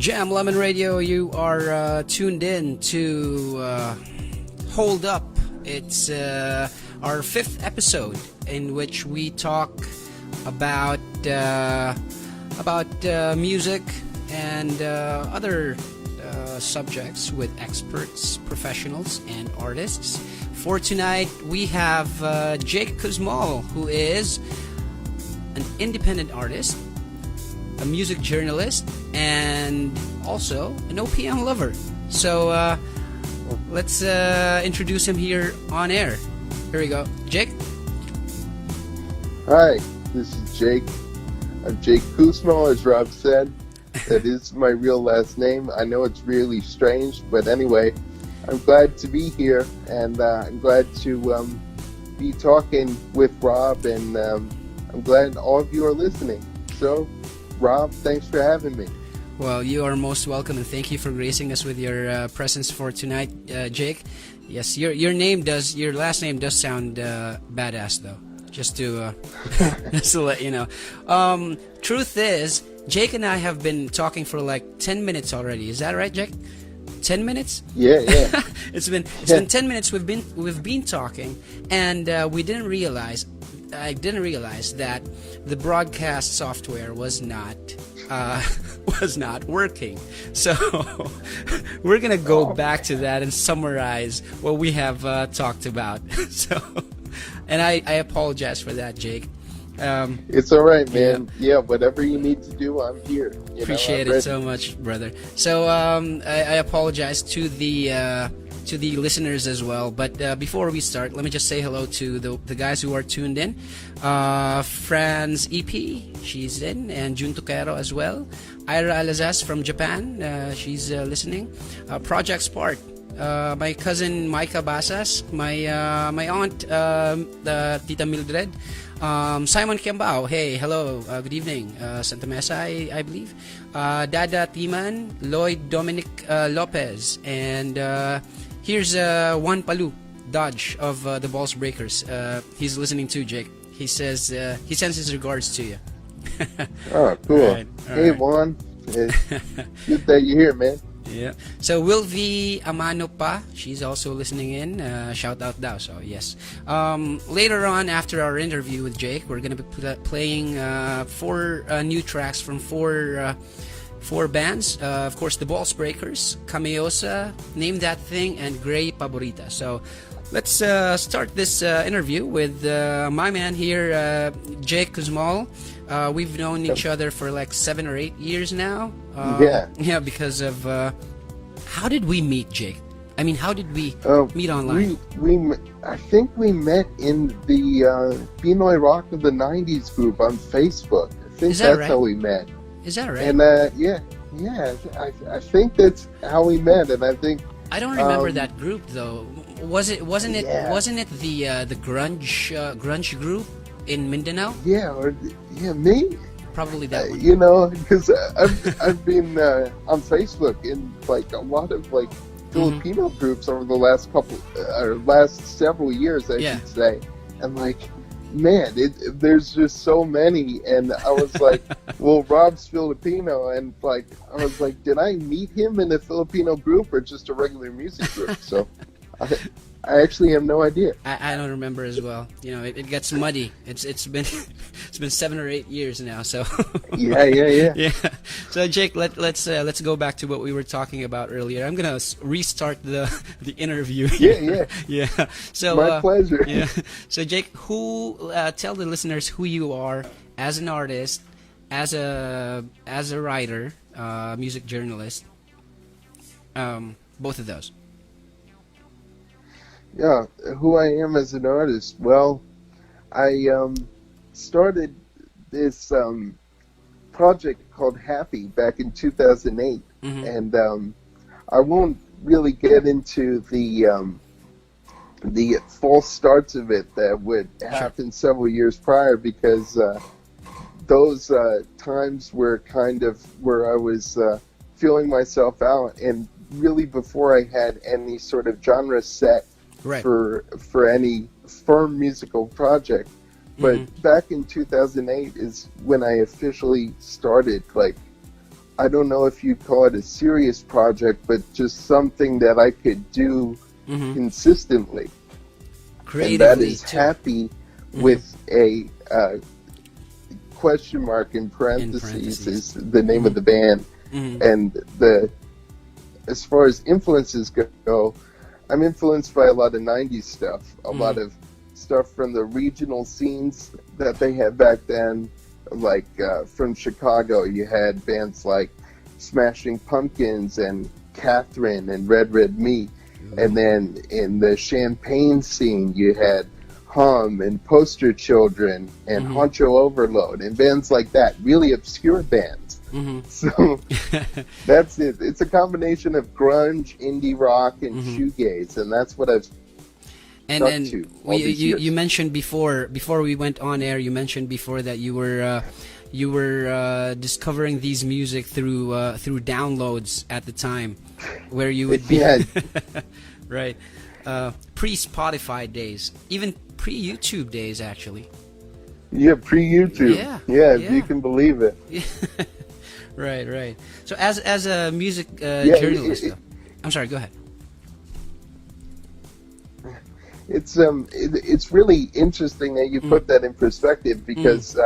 Jam Lemon Radio, you are tuned in to Hold Up. It's our 5th episode in which we talk about music and other subjects with experts, professionals, and artists. For tonight, we have Jake Kuzmal, who is an independent artist, a music journalist, and also an OPM lover. So let's introduce him here on air. Here we go. Jake? Hi, this is Jake. I'm Jake Kuzmal, as Rob said. That is my real last name. I know it's really strange, but anyway, I'm glad to be here, and I'm glad to be talking with Rob, and I'm glad all of you are listening. So, Rob, thanks for having me. Well, you are most welcome, and thank you for gracing us with your presence for tonight, Jake. Yes, your last name does sound badass, though. Just to let you know. Truth is, Jake and I have been talking for like 10 minutes already. Is that right, Jake? 10 minutes? Yeah. It's been 10 minutes. We've been talking, and I didn't realize that the broadcast software was not working. So we're gonna go back to that and summarize what we have talked about. So, and I apologize for that, Jake. It's all right, man. Yeah, whatever you need to do, I'm here. Appreciate it so much, brother. So I apologize to the listeners as well. But before we start, let me just say hello to the guys who are tuned in. Franz EP, she's in, and Jun Tuquero as well. Ira Alazas from Japan, she's listening. Project Spark. My cousin Micah Basas, my aunt Tita Mildred, Simon Kiambao, hey, hello, good evening, Santa Mesa, I believe, Dada Timan, Lloyd Dominic Lopez, and here's Juan Palu Dodge of the Balls Breakers. He's listening too, Jake. He says he sends his regards to you. Oh, cool. All right. Hey, Juan. Good that you're here, man. Yeah. So Wilvi Amano pa, she's also listening in. Shout out daw. So yes. Later on, after our interview with Jake, we're gonna be playing 4 new tracks from 4 bands. Of course, the Balls Breakers, Cameosa, Name That Thing, and Grey Paborita. So let's start this interview with my man here, Jake Kuzmal. We've known each other for like 7 or 8 years now. Yeah, because of how did we meet, Jake? I mean, how did we meet online? I think we met in the Pinoy Rock of the 90s group on Facebook. I think that's right? how we met. Is that right? And I think that's how we met, and I think I don't remember that group though. Wasn't it the grunge group in Mindanao? Me. Probably that one. Because I've been on Facebook in like a lot of like Filipino groups over the last several years, I should say, and like, man, there's just so many, and I was like, well, Rob's Filipino, and like, I was like, did I meet him in a Filipino group or just a regular music group? So I actually have no idea. I don't remember as well. It gets muddy. It's been 7 or 8 years now. So yeah. So Jake, let's go back to what we were talking about earlier. I'm gonna restart the interview. Yeah. So my pleasure. Yeah. So Jake, tell the listeners who you are as an artist, as a writer, music journalist. Both of those. Yeah, who I am as an artist. Well, I started this project called Happy back in 2008, and I won't really get into the false starts of it that would happen several years prior, because those times were kind of where I was feeling myself out, and really before I had any sort of genre set for any firm musical project. But back in 2008 is when I officially started like I don't know if you'd call it a serious project, but just something that I could do consistently. And that is too. Happy with a question mark in parentheses is the name of the band. And as far as influences go, I'm influenced by a lot of 90s stuff, a lot of stuff from the regional scenes that they had back then. Like from Chicago, you had bands like Smashing Pumpkins and Catherine and Red Red Meat. And then in the Champaign scene, you had Hum and Poster Children and Honcho Overload and bands like that, really obscure bands. So that's it. It's a combination of grunge, indie rock, and shoegaze, and that's what I've and you mentioned before we went on air. You mentioned before that you were discovering these music through downloads at the time, where you would be right, pre-Spotify days, even pre-YouTube days, actually. Yeah, pre-YouTube. Yeah, if you can believe it. Right. So as a music journalist, I'm sorry. Go ahead. It's really interesting that you put that in perspective, because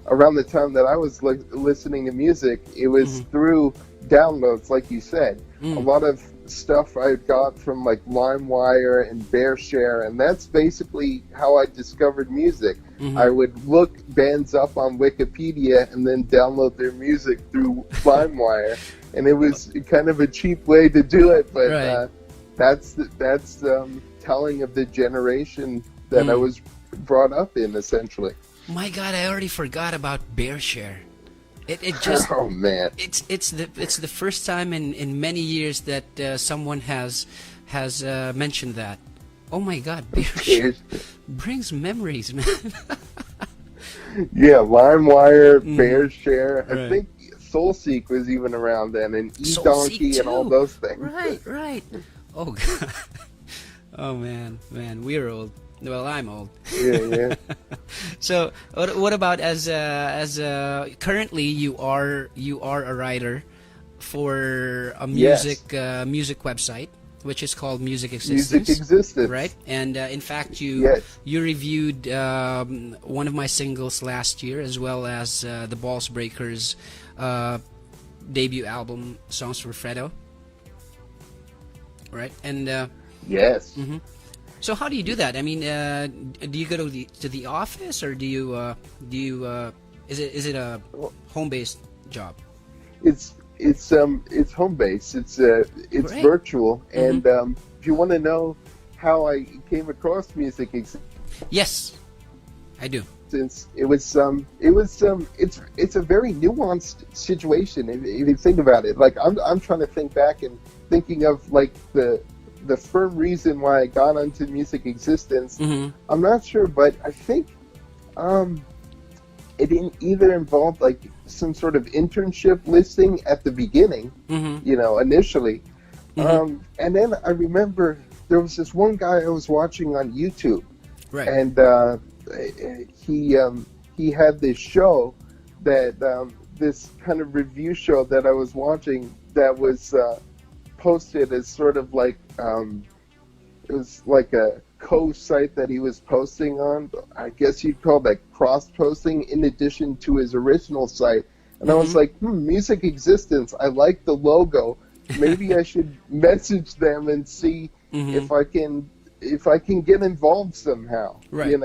around the time that I was listening to music, it was through downloads, like you said. A lot of stuff I got from like LimeWire and BearShare, and that's basically how I discovered music. I would look bands up on Wikipedia and then download their music through LimeWire, and it was kind of a cheap way to do it, but that's telling of the generation that I was brought up in, essentially. My God, I already forgot about BearShare. It just oh man, it's the first time in many years that someone has mentioned that. Oh my God, BearShare brings memories, man. Yeah, LimeWire, BearShare. I think SoulSeek was even around then, and eDonkey and all those things. Right. Oh God. Oh man, we're old. Well, I'm old. Yeah. So, what about as currently you are a writer for a music website, which is called Music Existence. Right? And in fact, you reviewed one of my singles last year, as well as the Balls Breakers' debut album, Songs for Fredo. Right? And yes. So how do you do that? I mean, do you go to the office, or do you is it a home-based job? It's home-based. It's Great. virtual. And if you want to know how I came across Music Existence, yes, I do. It's a very nuanced situation if you think about it. Like I'm trying to think back and thinking of like the firm reason why I got onto Music Existence. I'm not sure, but I think it either involved like some sort of internship listing at the beginning, initially. And then I remember there was this one guy I was watching on YouTube, and he had this show that this kind of review show that I was watching that was posted as sort of like it was like a co-site that he was posting on. I guess you'd call that cross-posting in addition to his original site. And I was like, Music Existence, I like the logo. Maybe I should message them and see if I can get involved somehow. Right. And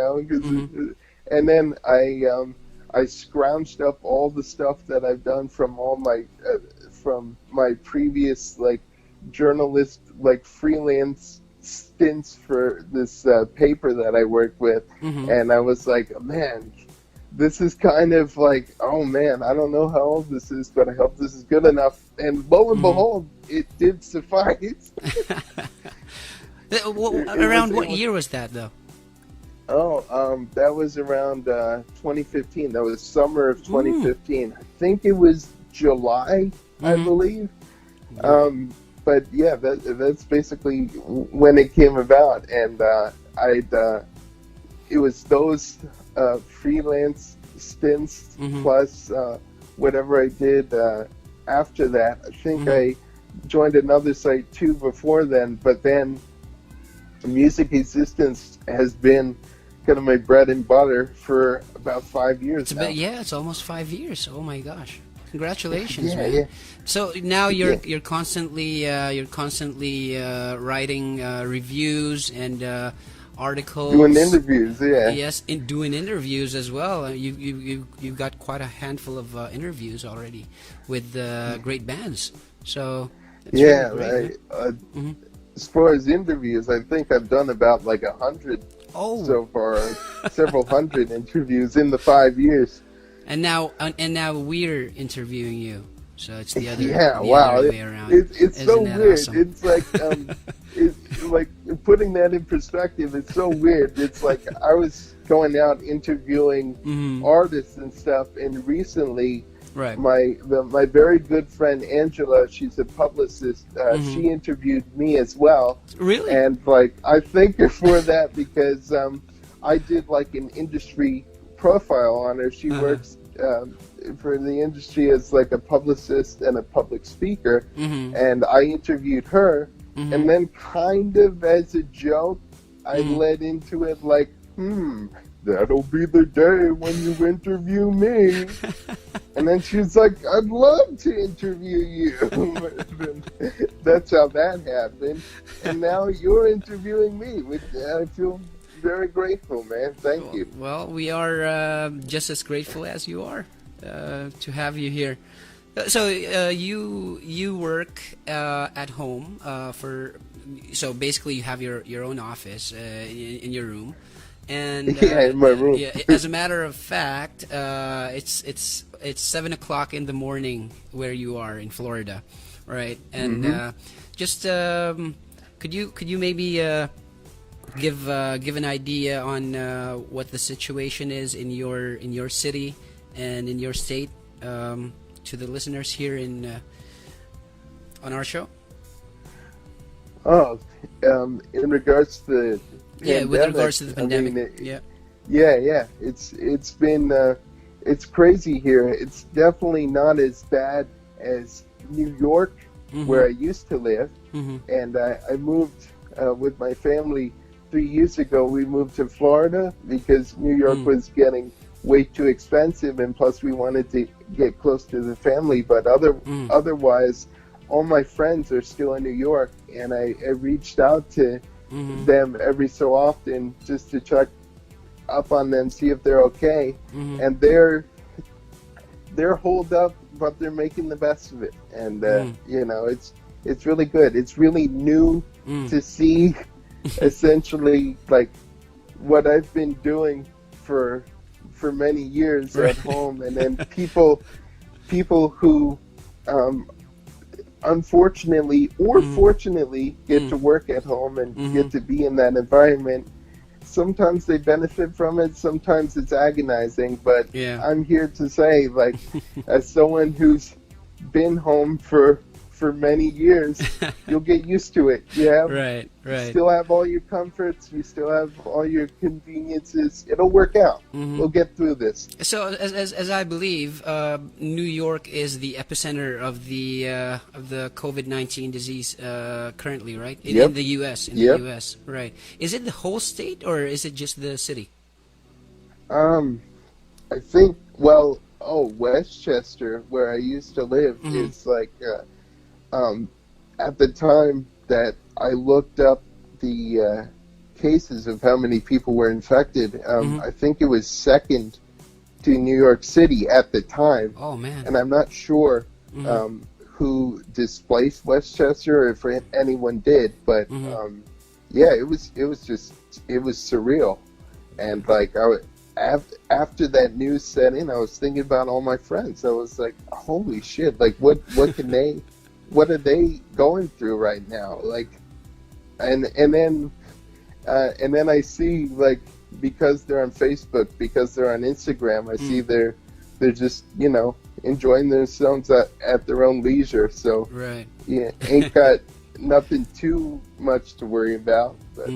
then I scrounged up all the stuff that I've done from all my from my previous like journalist like freelance stints for this paper that I work with, and I was like, man, this is kind of like, oh man, I don't know how old this is, but I hope this is good enough. And lo and behold, it did suffice. Around what year was that, though? Oh, that was around 2015. That was summer of 2015. I think it was July, I believe. But yeah, that's basically when it came about, and it was those freelance stints plus whatever I did after that. I think I joined another site too before then, but then music existence has been kind of my bread and butter for about 5 years now. It's almost 5 years. Oh my gosh. Congratulations, man. Yeah. So now you're constantly writing reviews and articles, doing interviews. Yes, doing interviews as well. You've got quite a handful of interviews already with great bands. So that's really great, right. As far as interviews, I think I've done about like 100 so far, several hundred interviews in the 5 years. And now we're interviewing you, so it's the other, wow. way around. It's so weird. Awesome? It's like it's like putting that in perspective. It's so weird. It's like I was going out interviewing artists and stuff, and recently, my very good friend Angela, she's a publicist. She interviewed me as well. Really? And like I thank her for that because I did like an industry profile on her. She works for the industry as like a publicist and a public speaker, and I interviewed her, and then kind of as a joke, I led into it like, that'll be the day when you interview me. And then she was like, I'd love to interview you. That's how that happened. And now you're interviewing me. I feel very grateful, man. Thank you. Well, we are just as grateful as you are to have you here. So you work at home so basically you have your own office in your room, and in my room. As a matter of fact, it's 7 o'clock in the morning where you are in Florida, right? And just could you maybe give an idea on what the situation is in your city and in your state to the listeners here on our show? Oh, in regards to the pandemic, with regards to the pandemic, it's been it's crazy here. It's definitely not as bad as New York, where I used to live, and I moved with my family 3 years ago. We moved to Florida because New York was getting way too expensive, and plus we wanted to get close to the family. But otherwise, all my friends are still in New York, and I reached out to them every so often just to check up on them, see if they're okay. And they're holed up, but they're making the best of it. And it's really good. It's really new to see essentially like what I've been doing for many years at home, and then people who unfortunately or fortunately get to work at home and get to be in that environment. Sometimes they benefit from it, sometimes it's agonizing, but I'm here to say, like, as someone who's been home for many years, you'll get used to it. Right. You still have all your comforts, you still have all your conveniences. It'll work out. We'll get through this. So, as I believe, New York is the epicenter of the COVID-19 disease currently, right? In the U.S. The U.S., right? Is it the whole state or is it just the city? I think. Westchester, where I used to live, is like. At the time that I looked up the cases of how many people were infected, I think it was second to New York City at the time. Oh man! And I'm not sure who displaced Westchester or if anyone did, but it was surreal. And like after that news set in, I was thinking about all my friends. I was like, holy shit! Like what are they going through right now? Like, and then I see, like, because they're on Facebook, because they're on Instagram, I see they're just, enjoying themselves at their own leisure. So ain't got nothing too much to worry about. But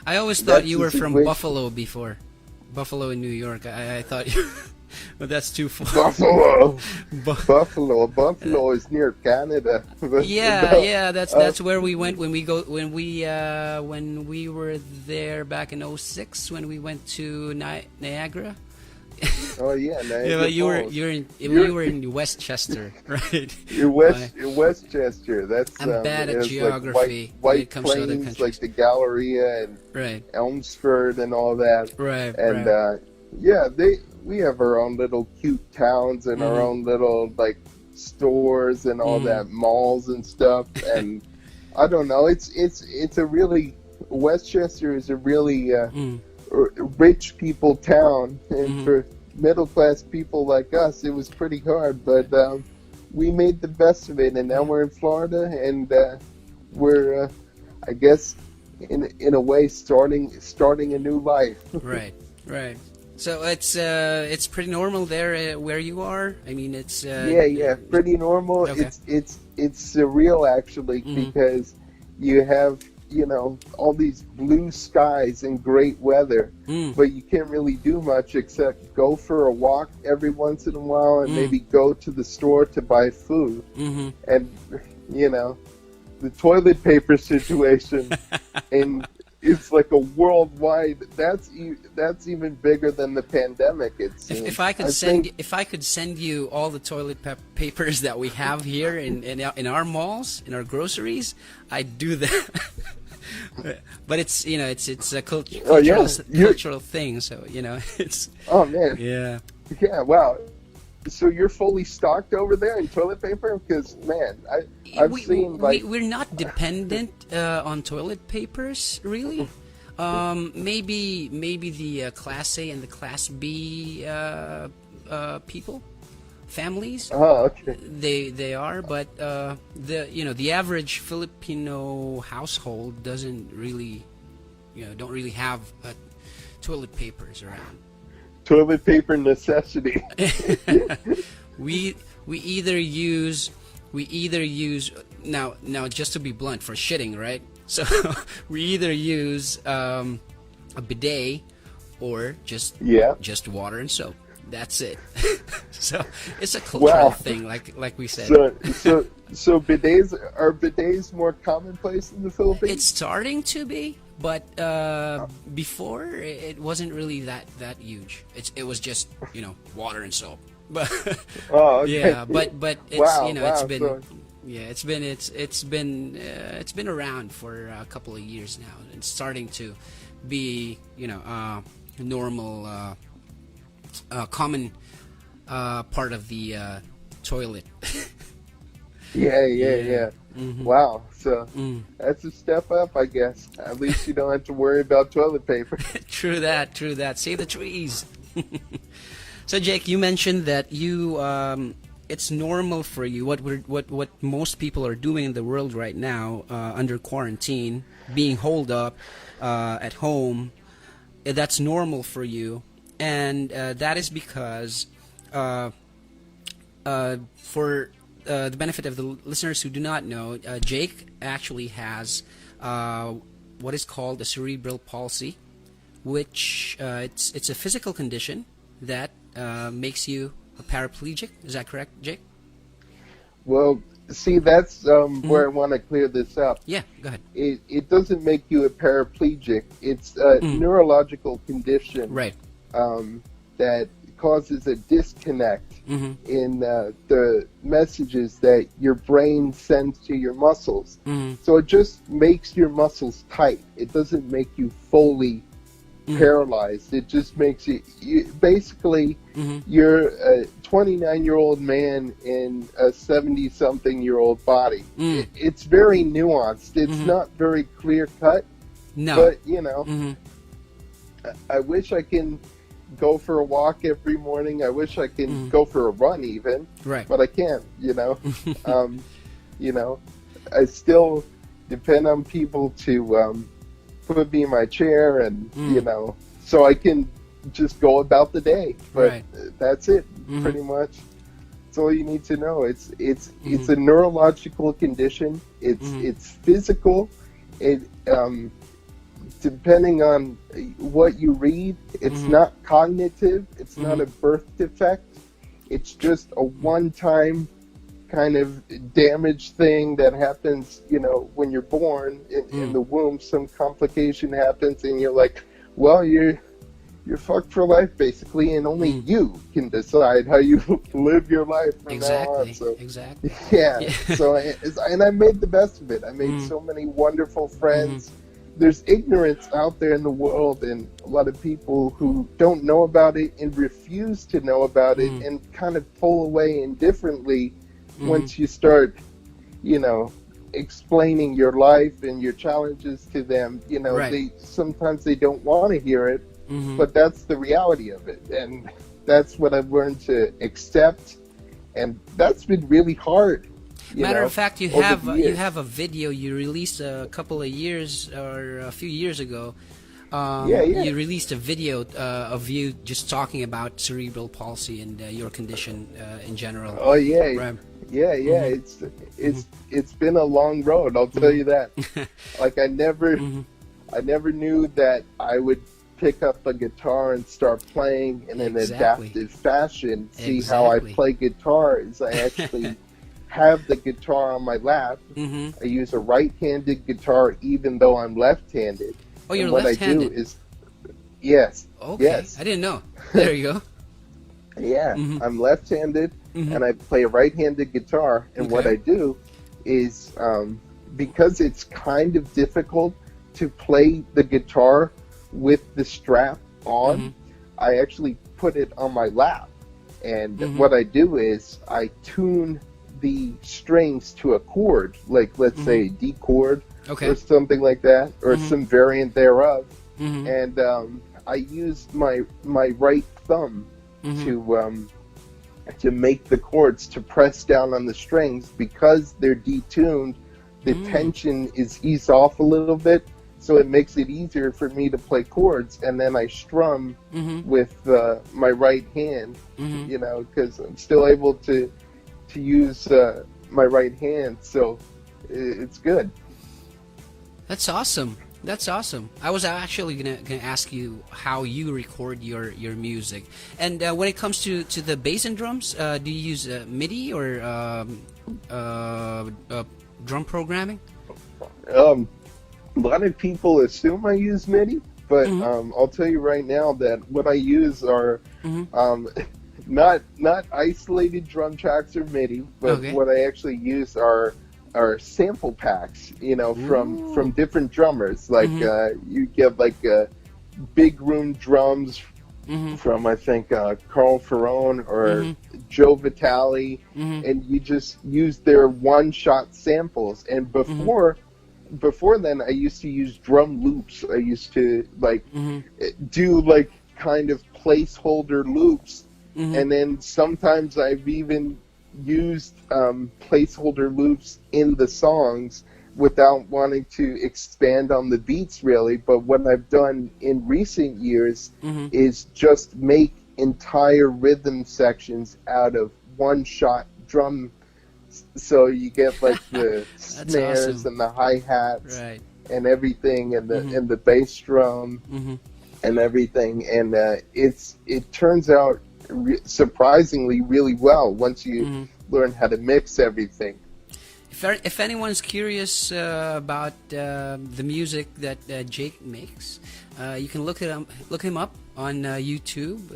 I always thought you were from Buffalo before. Buffalo in New York. I thought you But that's too far. Buffalo. Bu- Buffalo is near Canada. yeah, that's where we went when we were there back in '06 when we went to Niagara. Oh yeah, Niagara Yeah, but you were in Westchester, right? You're Westchester. That's I'm bad at it's geography like when White it comes to other Plains, countries. like the Galleria and Right, Elmsford and all that. right, And right. yeah, we have our own little cute towns and our own little like stores and all that, malls and stuff. And I don't know, it's a really, Westchester is a really rich people town, and for middle class people like us, it was pretty hard, but we made the best of it, and now we're in Florida, and we're I guess in a way starting a new life. Right, right. So it's pretty normal there where you are. I mean, it's yeah, pretty normal. Okay. It's surreal actually, because you have, you know, all these blue skies and great weather, but you can't really do much except go for a walk every once in a while and maybe go to the store to buy food. And you know, the toilet paper situation, and it's like a worldwide. That's even bigger than the pandemic. It seems. If I could send you all the toilet papers that we have here in our malls, in our groceries, I'd do that. But it's, you know, it's a cultural thing, so you know it's. Oh man. Yeah. Wow. So you're fully stocked over there in toilet paper? Because man, I've seen like we're not dependent on toilet papers really. Maybe the Class A and the Class B people, families. Oh, okay. They are, but the average Filipino household don't really have toilet papers around. Toilet paper necessity. we either use now just to be blunt, for shitting, right? So we either use a bidet or just water and soap. That's it. So it's a cultural thing, like we said. So bidets more commonplace in the Philippines? It's starting to be, but before it wasn't really that huge. It was just, you know, water and soap. But yeah, but it's been around for a couple of years now. It's starting to be, you know, normal, common part of the toilet. Yeah. Wow. So that's a step up, I guess. At least you don't have to worry about toilet paper. True that. Save the trees. So Jake, you mentioned that you it's normal for you what most people are doing in the world right now under quarantine, being holed up at home. That's normal for you, and that is because for the benefit of the listeners who do not know, Jake actually has what is called a cerebral palsy, which it's a physical condition that makes you a paraplegic. Is that correct, Jake? Well, see, that's where I want to clear this up. Yeah, go ahead. It doesn't make you a paraplegic. It's a neurological condition, right? That causes a disconnect in the messages that your brain sends to your muscles. So it just makes your muscles tight. It doesn't make you fully paralyzed. It just makes you basically you're a 29-year-old man in a 70-something-year-old body. It's very nuanced. It's not very clear cut. No, but you know, I wish I can go for a walk every morning. I wish I can go for a run even, right? But I can't. You know, you know, I still depend on people to put me in my chair, and you know, so I can just go about the day. But that's it, pretty much. That's all you need to know. It's a neurological condition. It's physical. It depending on what you read, it's not cognitive, it's not a birth defect, it's just a one-time kind of damaged thing that happens, when you're born in the womb. Some complication happens and you're like, well, you're fucked for life basically, and only you can decide how you live your life from now on. So, exactly. Yeah. So and I made the best of it. I made so many wonderful friends. There's ignorance out there in the world, and a lot of people who don't know about it and refuse to know about it, and kind of pull away indifferently once you start, explaining your life and your challenges to them. They sometimes they don't want to hear it, but that's the reality of it, and that's what I've learned to accept, and that's been really hard. Matter of fact, you have a video you released a couple of years or a few years ago. You released a video of you just talking about cerebral palsy and your condition in general. Oh yeah, right. Yeah. It's been a long road. I'll tell you that. Like I never knew that I would pick up a guitar and start playing in an adaptive fashion. See how I play guitar is I actually have the guitar on my lap. I use a right-handed guitar even though I'm left-handed. Oh, you're left-handed? What I do is, yes. Okay. Yes. I didn't know. There you go. Yeah, I'm left-handed and I play a right-handed guitar. And what I do is, because it's kind of difficult to play the guitar with the strap on, I actually put it on my lap. And what I do is I tune the strings to a chord, like let's say a D chord or something like that, or some variant thereof, and I use my right thumb to make the chords, to press down on the strings. Because they're detuned, the tension is eased off a little bit, so it makes it easier for me to play chords. And then I strum with my right hand, because I'm still able to use my right hand, so it's good. That's awesome. I was actually gonna ask you how you record your music, and when it comes to the bass and drums, do you use MIDI or drum programming? A lot of people assume I use MIDI, but I'll tell you right now that what I use are not isolated drum tracks or MIDI, but what I actually use are sample packs, from different drummers. Like you get like big room drums from I think Carl Ferrone or Joe Vitale, and you just use their one-shot samples. And before then, I used to use drum loops. I used to do like kind of placeholder loops. And then sometimes I've even used placeholder loops in the songs without wanting to expand on the beats really. But what I've done in recent years is just make entire rhythm sections out of one-shot drum. So you get like the snares and the hi-hats and everything, and the bass drum and everything. And it turns out surprisingly really well once you learn how to mix everything. If anyone's curious about the music that Jake makes, you can look him up on YouTube.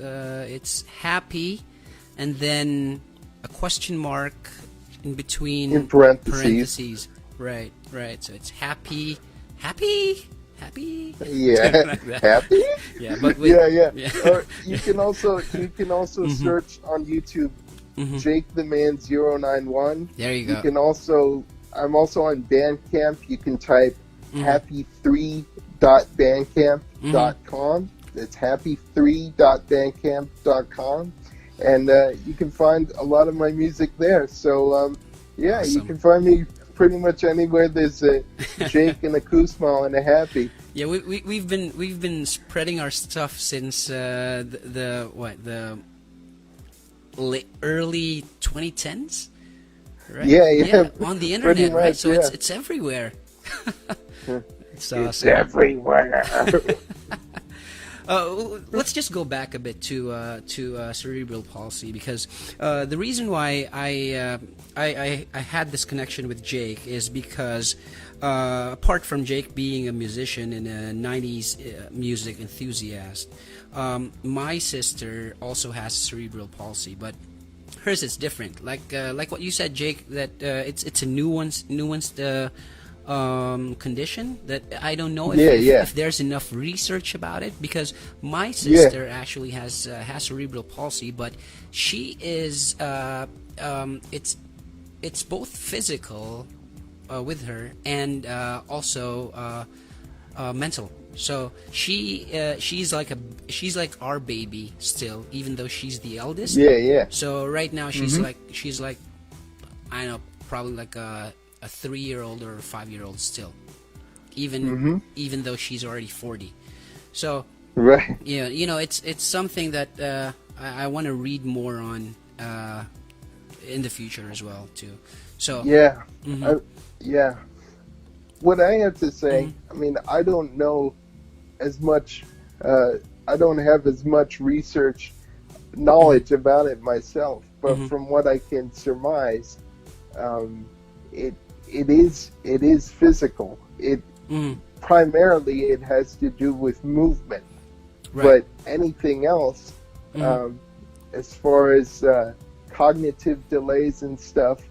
It's Happy, and then a question mark in between in parentheses. Right. So it's happy. Yeah, like happy. Yeah, but yeah. Or you can also search on YouTube, Jake the Man 091. There you go. You can I'm also on Bandcamp. You can type happy3.bandcamp.com. That's happy3.bandcamp.com, and you can find a lot of my music there. So awesome. You can find me pretty much anywhere there's a Jake and a Kuzma and a Happy. Yeah, we've been spreading our stuff since the early 2010s, right? Yeah, on the internet, right? So it's everywhere. It's It's awesome. everywhere. Let's just go back a bit to cerebral palsy, because the reason why I had this connection with Jake is because apart from Jake being a musician and a 90s music enthusiast, my sister also has cerebral palsy, but hers is different. Like what you said, Jake, that it's a nuanced condition that I don't know if there's enough research about it, because my sister actually has cerebral palsy, but she is it's both physical with her and also mental. So she's like our baby still, even though she's the eldest. So right now she's like I don't know, probably like a 3-year-old or a 5-year-old still, even though she's already 40. So right, yeah, it's something that I want to read more on in the future as well too. So yeah. What I have to say, I mean, I don't know as much. I don't have as much research knowledge about it myself, but from what I can surmise, it is physical. It primarily it has to do with movement, but anything else, as far as cognitive delays and stuff,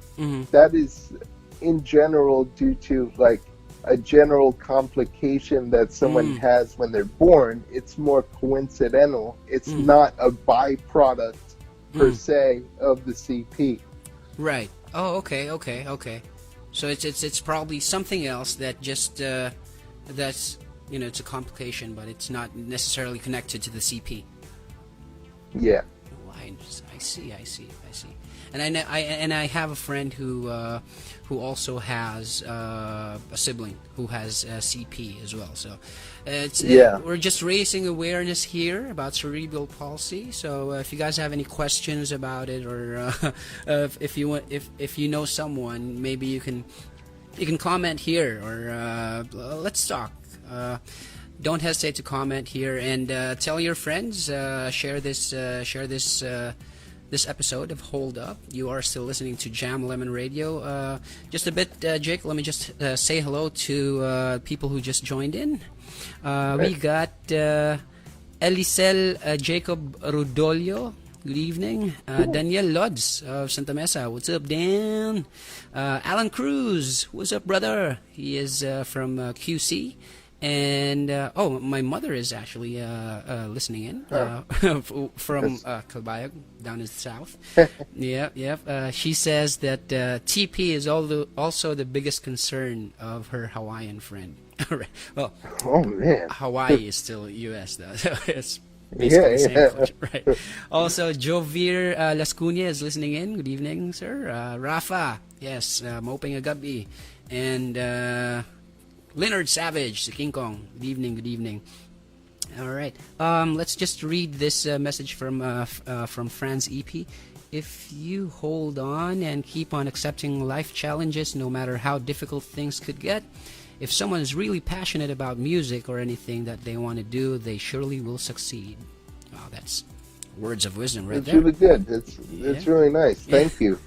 that is in general due to like a general complication that someone has when they're born. It's more coincidental. It's not a byproduct per se of the CP. Right. Oh, okay. So it's probably something else that just that's it's a complication, but it's not necessarily connected to the CP. Yeah. Oh, I see. And I have a friend who also has a sibling who has CP as well. So we're just raising awareness here about cerebral palsy. So if you guys have any questions about it, or if you know someone, maybe you can comment here, or let's talk. Don't hesitate to comment here and tell your friends. Share this episode of Hold Up. You are still listening to Jam Lemon Radio. Just a bit, Jake, let me just say hello to people who just joined in. We got Elisel Jacob Rudolio. Good evening. Daniel Lods of Santa Mesa. What's up, Dan? Alan Cruz. What's up, brother? He is from QC. And my mother is actually listening in from Calbayog down in the south. Yeah. She says that TP is also the biggest concern of her Hawaiian friend. Well, oh man, Hawaii is still U.S. though, so it's basically the same culture, right? Also, Jovir Lascunia is listening in. Good evening, sir. Rafa, yes, moping a gabi, and Leonard Savage, the King Kong. Good evening. All right. Let's just read this message from Franz EP. If you hold on and keep on accepting life challenges, no matter how difficult things could get, if someone is really passionate about music or anything that they want to do, they surely will succeed. Wow, that's words of wisdom right there. It's really good. It's really nice. Thank you.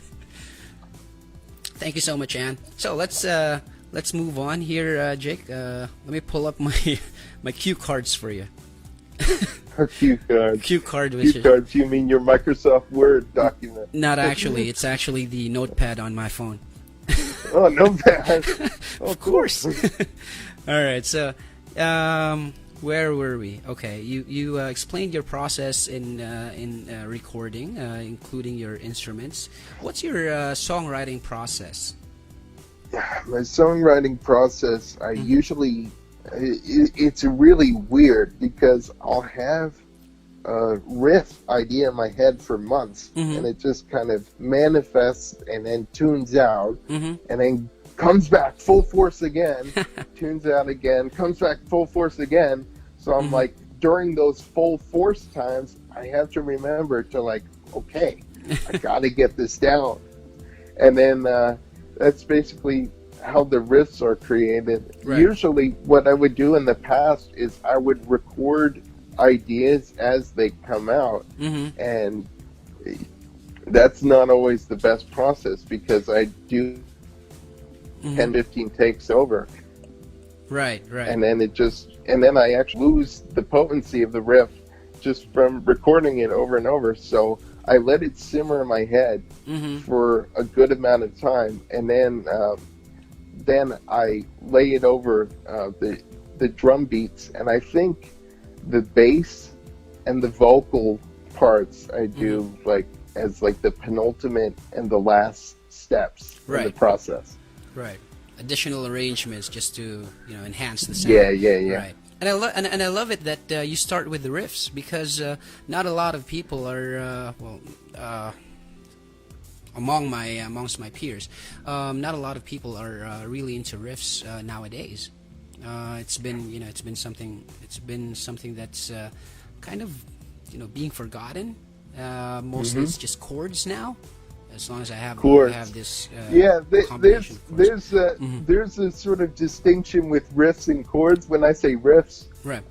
Thank you so much, Ann. So let's move on here, Jake. Let me pull up my cue cards for you. Cue cards. Cue cards. You mean your Microsoft Word document? Not actually. It's actually the notepad on my phone. Oh, notepad. Of course. All right. So, where were we? Okay. You explained your process in recording, including your instruments. What's your songwriting process? My songwriting process, I usually, it's really weird because I'll have a riff idea in my head for months, and it just kind of manifests and then tunes out, and then comes back full force again, tunes out again, comes back full force again. So I'm like, during those full force times, I have to remember to like, okay, I got to get this down. And then that's basically how the riffs are created. Right. Usually, what I would do in the past is I would record ideas as they come out, and that's not always the best process because I do 10, 15 takes over. Right. And then I actually lose the potency of the riff just from recording it over and over. So I let it simmer in my head for a good amount of time, and then I lay it over the drum beats, and I think the bass and the vocal parts I do as the penultimate and the last steps in the process. Right. Additional arrangements just to enhance the sound. Yeah. Right. And I love it that you start with the riffs, because not a lot of people are amongst my peers, not a lot of people are really into riffs nowadays. It's been something that's kind of being forgotten. Mostly it's just chords now. As long as I have this there's a sort of distinction with riffs and chords. When I say riffs, right.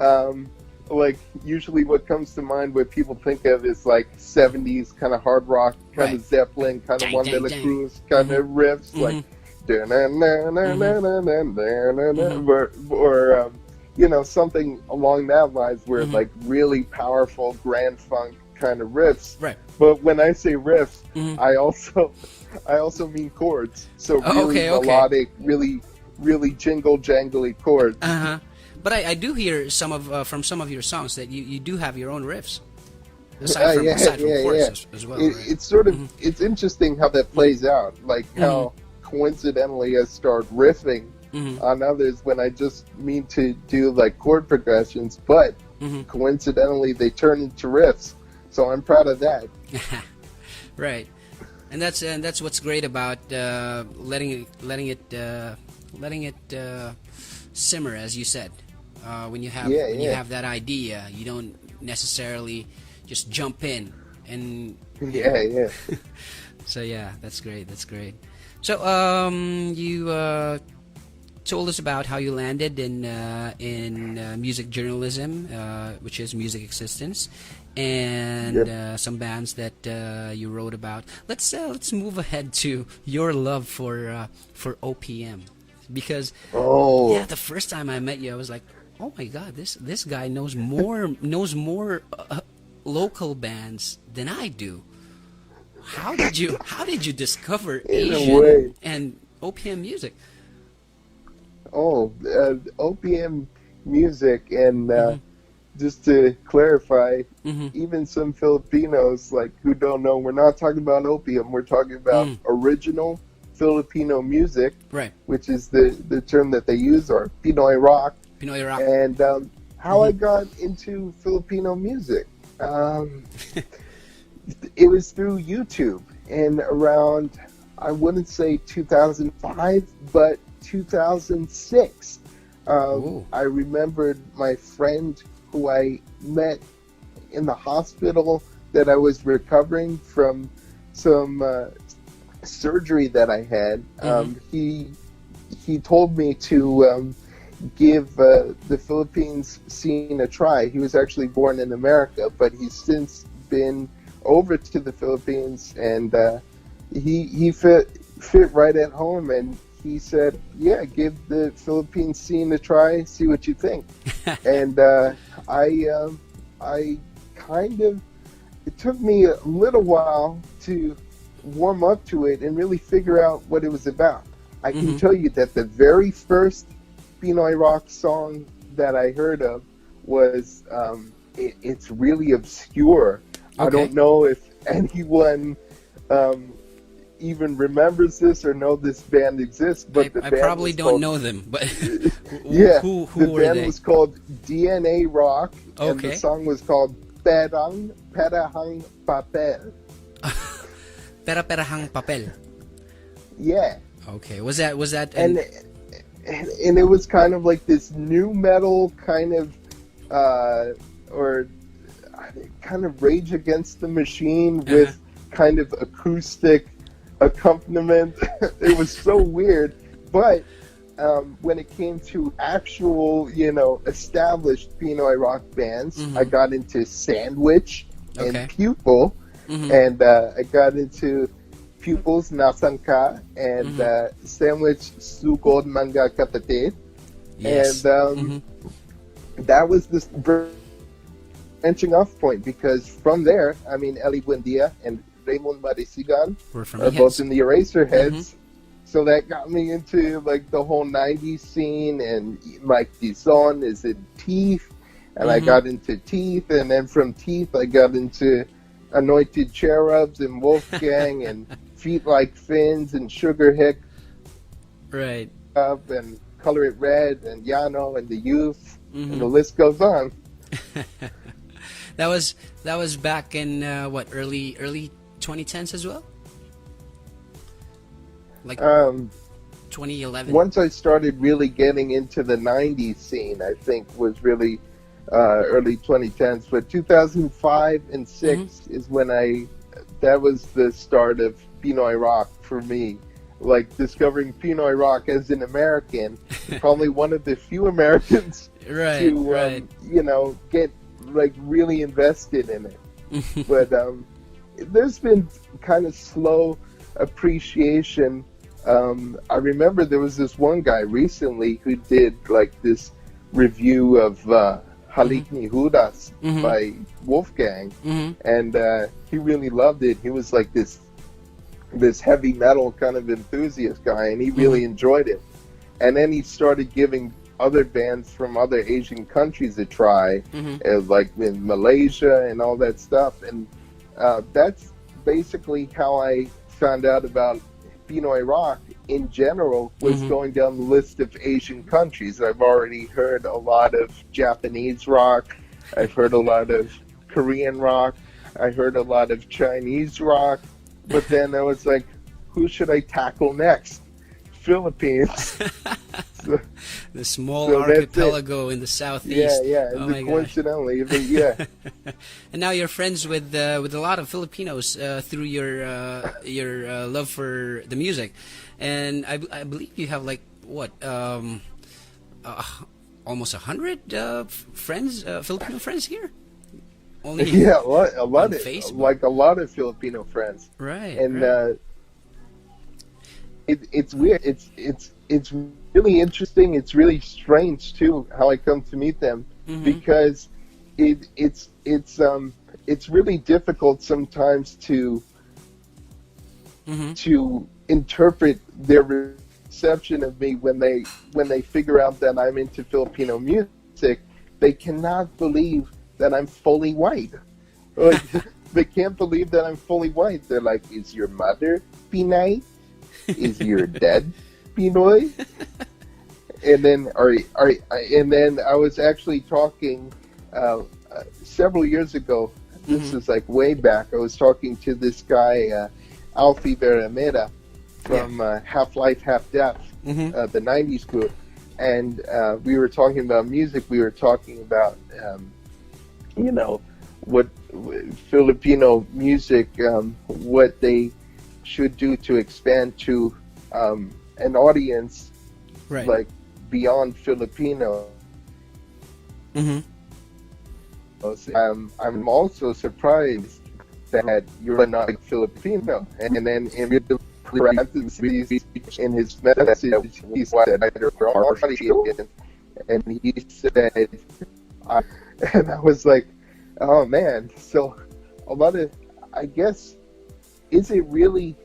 Usually what comes to mind, what people think of is 70s kind of hard rock, kind of Zeppelin, kind of One Little Cruise kind of riffs, or something along that lines, where really powerful grand funk kind of riffs. Right. But when I say riffs, I also mean chords. So really melodic, really jingle jangly chords. But I do hear from some of your songs that you do have your own riffs, aside from chords as well. It's sort of it's interesting how that plays out. How coincidentally I start riffing on others when I just mean to do chord progressions, but coincidentally they turn into riffs. So I'm proud of that. Right, and that's what's great about letting it simmer, as you said. When you have that idea, you don't necessarily just jump in and So that's great. So you told us about how you landed in music journalism, which is music existence, and some bands that you wrote about. Let's move ahead to your love for OPM, because the first time I met you, I was like, oh my God, this guy knows more local bands than I do. How did you discover Asian and OPM music? OPM music, and just to clarify, even some Filipinos who don't know, we're not talking about opium, we're talking about original Filipino music, right? Which is the term that they use, or Pinoy rock. And how I got into Filipino music, it was through YouTube, and around, I wouldn't say 2005, but 2006. I remembered my friend who I met in the hospital that I was recovering from some surgery that I had. He told me to give the Philippines scene a try. He was actually born in America, but he's since been over to the Philippines, and he fit right at home, and he said, yeah, give the Philippines scene a try, see what you think. And I kind of, it took me a little while to warm up to it and really figure out what it was about. I can tell you that the very first Pinoy rock song that I heard of was, it's really obscure. I don't know if anyone even remembers this or know this band exists, but I probably don't know them, but who the were band they? was called DNA Rock, and the song was called Perang Perahang Papel. Perahang Papel. Yeah. Okay. Was that and it was kind of like this new metal kind of or kind of Rage Against the Machine with kind of acoustic accompaniment. It was so weird, But when it came to actual, established Pinoy rock bands, I got into Sandwich and Pupil, and I got into Pupil's Nasangka and Sandwich Sugod Manga Kapatid. Yes. And that was this branching off point, because from there, I mean, Eli Buendia and Raymond Marisigan are both in the Eraserheads. So that got me into like the whole 90s scene, and Mike Dizon is in Teeth, and I got into Teeth, and then from Teeth I got into Anointed Cherubs and Wolfgang and Feet Like Fins and Sugar Hick, right, and Color It Red and Yano and the Youth, and the list goes on. That was back in early 2010s as well. Like 2011. Once I started really getting into the 90s scene, I think was really early 2010s. But 2005 and 6 is when that was the start of Pinoy rock for me. Like discovering Pinoy rock as an American, probably one of the few Americans to get like really invested in it. But there's been kind of slow appreciation. I remember there was this one guy recently who did like this review of Halik ni Judas by Wolfgang, and he really loved it. He was like this heavy metal kind of enthusiast guy, and he really enjoyed it. And then he started giving other bands from other Asian countries a try, like in Malaysia and all that stuff. And that's basically how I found out about Pinoy rock in general, was going down the list of Asian countries. I've already heard a lot of Japanese rock. I've heard a lot of Korean rock. I heard a lot of Chinese rock. But then I was like, who should I tackle next? Philippines. The small archipelago in the southeast. Yeah. Coincidentally, yeah. And now you're friends with a lot of Filipinos through your love for the music, and I believe you have like what almost 100 friends, Filipino friends here. Only a lot of Facebook. Like a lot of Filipino friends, right? And it's weird. It's really interesting. It's really strange too how I come to meet them, because it's really difficult sometimes to interpret their reception of me when they figure out that I'm into Filipino music. They cannot believe that I'm fully white. Like, they can't believe that I'm fully white. They're like, "Is your mother Pinay? Is your dad Pinoy?" And then, and then I was actually talking several years ago. This is like way back. I was talking to this guy, Alfie Verameda, from Half Life, Half Death, the '90s group, and we were talking about music. We were talking about, what Filipino music, what they should do to expand to an audience, like beyond Filipino. I'm also surprised that you're not Filipino. And then in parentheses in his message, he said, and he said, and I was like, oh man. So a lot of, I guess, is it really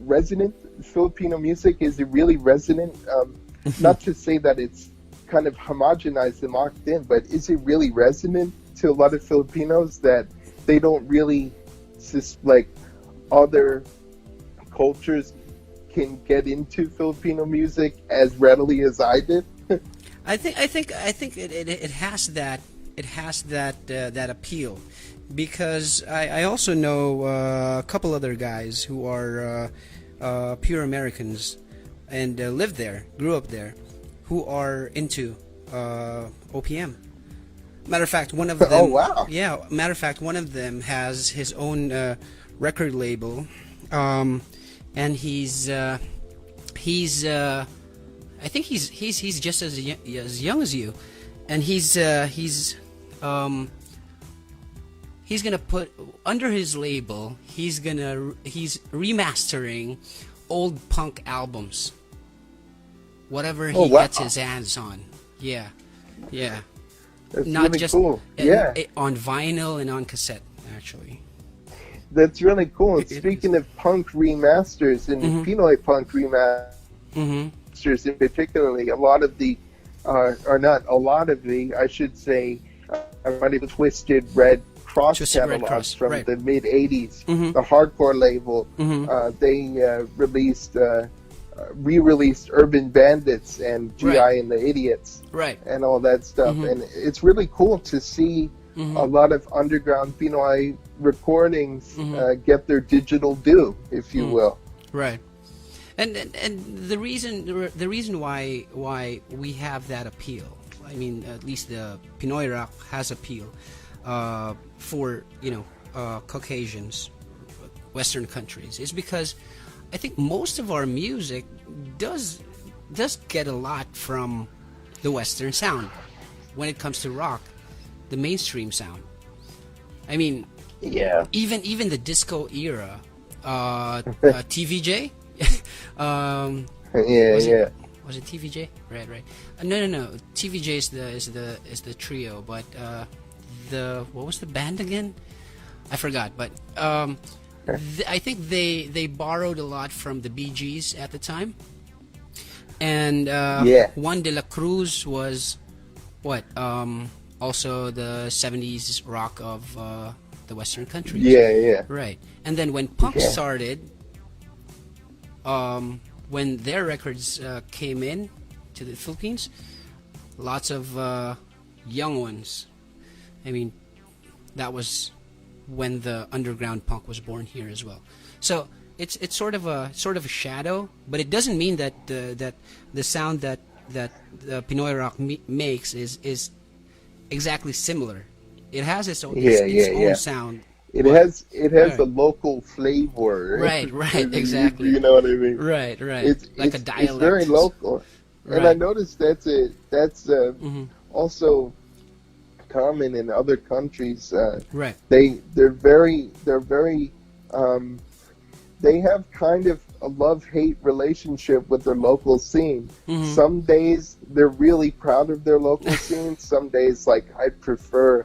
resonant? Filipino music, is it really resonant? Not to say that it's kind of homogenized and locked in, but is it really resonant to a lot of Filipinos that they don't really like other cultures can get into Filipino music as readily as I did? I think it has that that appeal, because I also know a couple other guys who are pure Americans and live there, grew up there, who are into OPM. Matter of fact, one of them. Oh wow! Yeah, matter of fact, one of them has his own record label, and he's I think he's just as young as you, and he's gonna put under his label. He's remastering old punk albums, whatever he gets his hands on. Yeah. That's Not really just cool. Yeah, on vinyl and on cassette, actually. that's really cool. And speaking of punk remasters and Pinoy punk remasters in particularly, a lot of the, or not a lot of the, I should say, I might have Twisted Red Cross catalogs from the mid '80s. The hardcore label, they re-released Urban Bandits and GI and the Idiots, and all that stuff. And it's really cool to see a lot of underground Pinoy recordings get their digital due, if you will. Right. And the reason why we have that appeal, I mean, at least the Pinoy rock has appeal for Caucasians, Western countries, is because I think most of our music does get a lot from the Western sound when it comes to rock, the mainstream sound. I mean, even the disco era, TVJ. Was it TVJ? Right. No. TVJ is the trio, but what was the band again? I forgot, but I think they borrowed a lot from the Bee Gees at the time, and Juan de la Cruz was also the 70s rock of the Western countries. Right. And then when punk started, when their records came in to the Philippines, lots of young ones. I mean, that was when the underground punk was born here as well. So it's sort of a shadow, but it doesn't mean that the sound that Pinoy rock makes is exactly similar. It has its own own sound. It has a local flavor. Right, exactly. You know what I mean? Right. It's like a dialect. It's very local, and I noticed that's also common in other countries. They're very they have kind of a love-hate relationship with their local scene. Some days they're really proud of their local scene. Some days, like, I prefer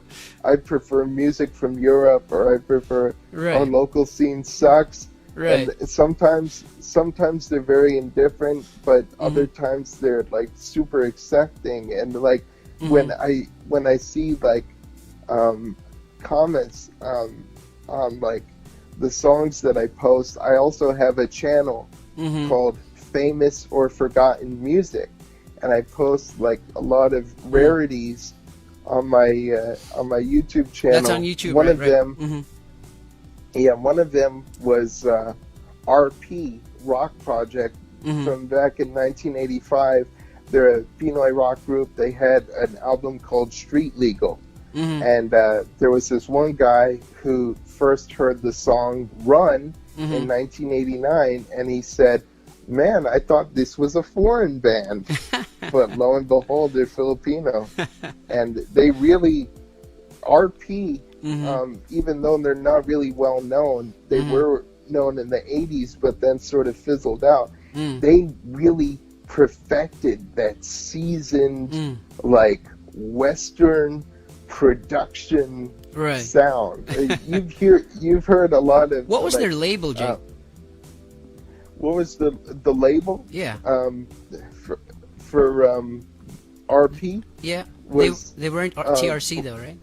music from Europe, or I prefer our local scene sucks. And sometimes they're very indifferent, but other times they're like super accepting. And like when I see like comments on like the songs that I post, I also have a channel called Famous or Forgotten Music, and I post like a lot of rarities on my YouTube channel. That's on YouTube. One of them, one of them was RP Rock Project from back in 1985. They're a Pinoy rock group. They had an album called Street Legal. And there was this one guy who first heard the song Run in 1989, and he said, "Man, I thought this was a foreign band." But lo and behold, they're Filipino. And they really, RP, even though they're not really well known, they were known in the 80s, but then sort of fizzled out. They really perfected that seasoned, like, Western production sound. You've heard a lot of. What was their label, Jay? What was the label? Yeah. For RP. Yeah. Was, they weren't TRC though, right?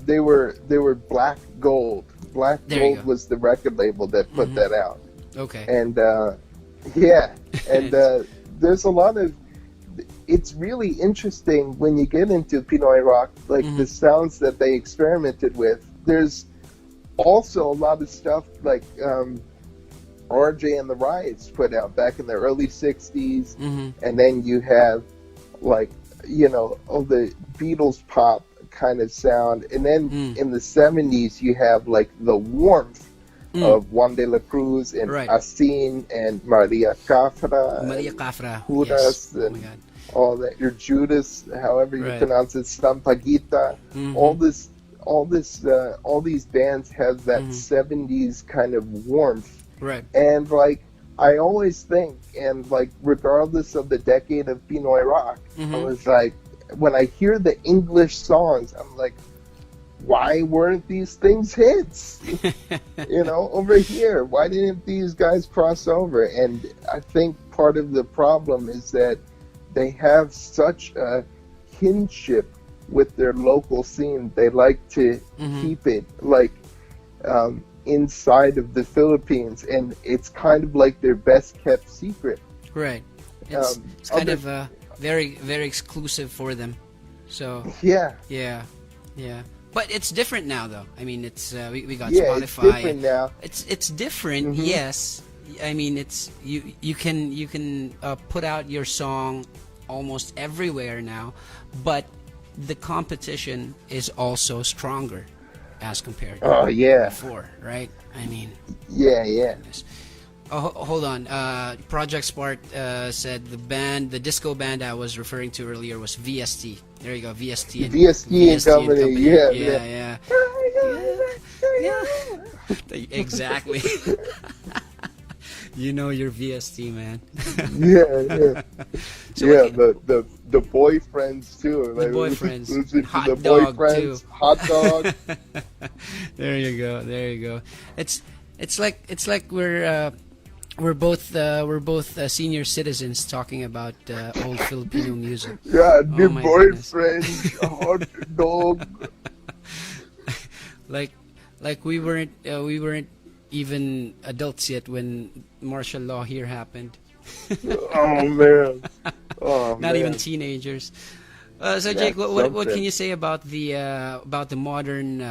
They were Black Gold. Black Gold was the record label that put that out. Okay. And there's a lot of. It's really interesting when you get into Pinoy rock, like the sounds that they experimented with. There's also a lot of stuff like RJ and the Riots put out back in the early 60s. And then you have like, all the Beatles pop kind of sound. And then in the 70s, you have like the warmth of Juan de la Cruz and Asin and Maria Cafra, Judas, yes. Oh and my God. all that. Your Judas, however you pronounce it, Stampagita. All these bands have that 70s kind of warmth. Right. And like I always think, and like regardless of the decade of Pinoy rock, I was like, when I hear the English songs, I'm like, why weren't these things hits? Over here, why didn't these guys cross over? And I think part of the problem is that they have such a kinship with their local scene. They like to keep it like inside of the Philippines, and it's kind of like their best kept secret. Right. It's kind of very, very exclusive for them. So yeah. But it's different now, though. I mean, it's we got Spotify. It's different now. It's different, yes. I mean, it's you can put out your song almost everywhere now, but the competition is also stronger as compared to before, right? I mean, goodness. Oh, hold on. Project Spark said the disco band I was referring to earlier was VST. There you go, VST and Company. Yeah. Exactly. You know your VST, man. So the boyfriends too. The boyfriends. Hot dog too. Hot dog. There you go. It's like we're both senior citizens talking about old Filipino music. Yeah, the boyfriend, hot dog. like we weren't even adults yet when martial law here happened. Oh man. Not even teenagers. So Jake, what can you say about the modern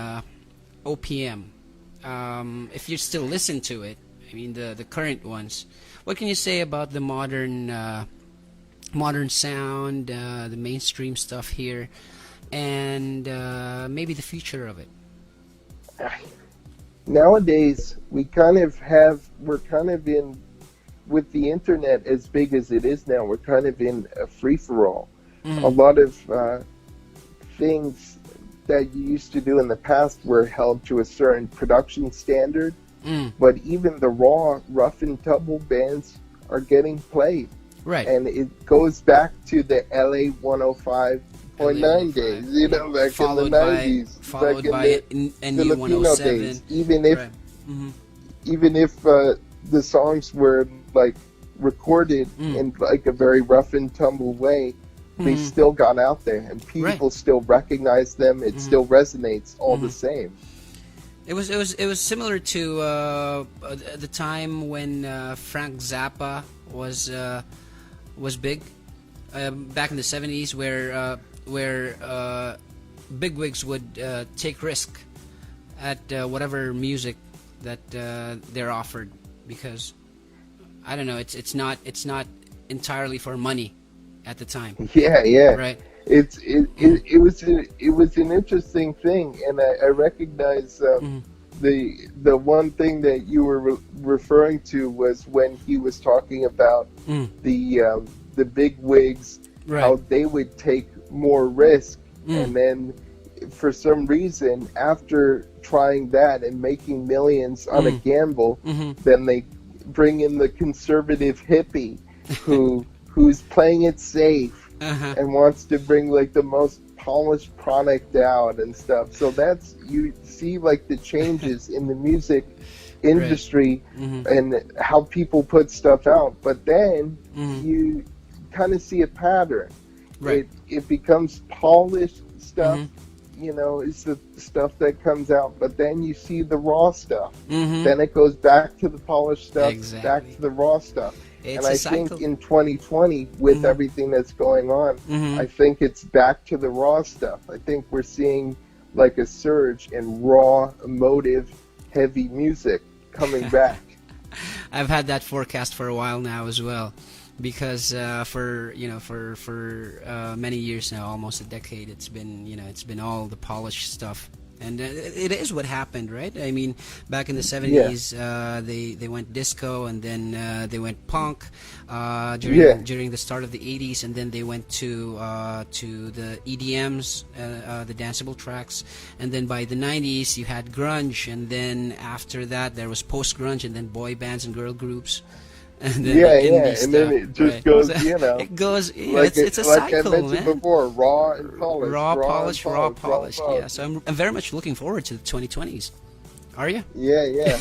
OPM? If you still listen to it, I mean the current ones. What can you say about the modern sound, the mainstream stuff here, and maybe the future of it? Nowadays, we're kind of in, with the internet as big as it is now, we're kind of in a free-for-all. A lot of things that you used to do in the past were held to a certain production standard, but even the raw, rough and tumble bands are getting played. Right. And it goes back to the LA 105.9 days, back in the 90s. Followed back by in the NU Filipino 107. days. Even if the songs were like recorded in like a very rough and tumble way, they still got out there and people still recognize them. It still resonates all the same. It was similar to the time when Frank Zappa was big back in the 70s, where bigwigs would take risk at whatever music that they're offered, because I don't know, it's not entirely for money at the time. Yeah. Right. It was an interesting thing, and I recognize the one thing that you were referring to was when he was talking about the big wigs, how they would take more risk, and then for some reason, after trying that and making millions on a gamble, then they bring in the conservative hippie who's playing it safe and wants to bring like the most polished product out and stuff. So that's, you see like the changes in the music industry and how people put stuff out. But then you kind of see a pattern. It becomes polished stuff. It's the stuff that comes out, but then you see the raw stuff. Then it goes back to the polished stuff, back to the raw stuff. It's and I think in 2020, with everything that's going on, I think it's back to the raw stuff. I think we're seeing like a surge in raw, emotive, heavy music coming back. I've had that forecast for a while now as well, because for many years now, almost a decade, it's been all the polished stuff, And it is what happened, right? I mean, back in the 70s, they went disco, and then they went punk during the start of the 80s, and then they went to the EDMs, the danceable tracks, and then by the 90s you had grunge, and then after that there was post-grunge, and then boy bands and girl groups. And then and then it just goes, it goes, it's a cycle, I mentioned before, raw and polished. Raw polish. Yeah, so I'm very much looking forward to the 2020s. Are you? Yeah.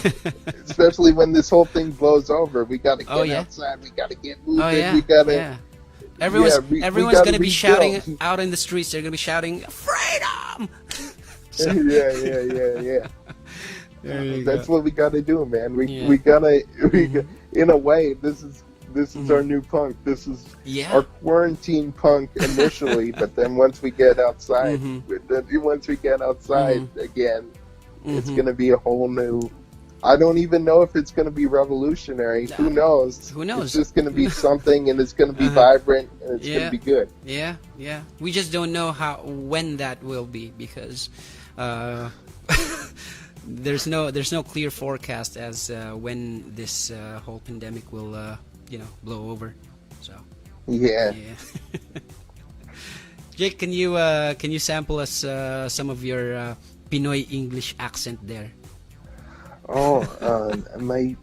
Especially when this whole thing blows over, we got to get outside. We got to get moving. We got to. Everyone's going to be shouting out in the streets. They're going to be shouting freedom. So. Yeah. That's what we got to do, man. We gotta. In a way, this is our new punk. This is our quarantine punk initially, but then once we get outside, again, it's going to be a whole new. I don't even know if it's going to be revolutionary. Who knows? It's just going to be something, and it's going to be vibrant, and it's going to be good. Yeah. We just don't know when that will be, because there's no clear forecast as when this whole pandemic will blow over. So yeah. Jake, can you sample us some of your Pinoy English accent there? My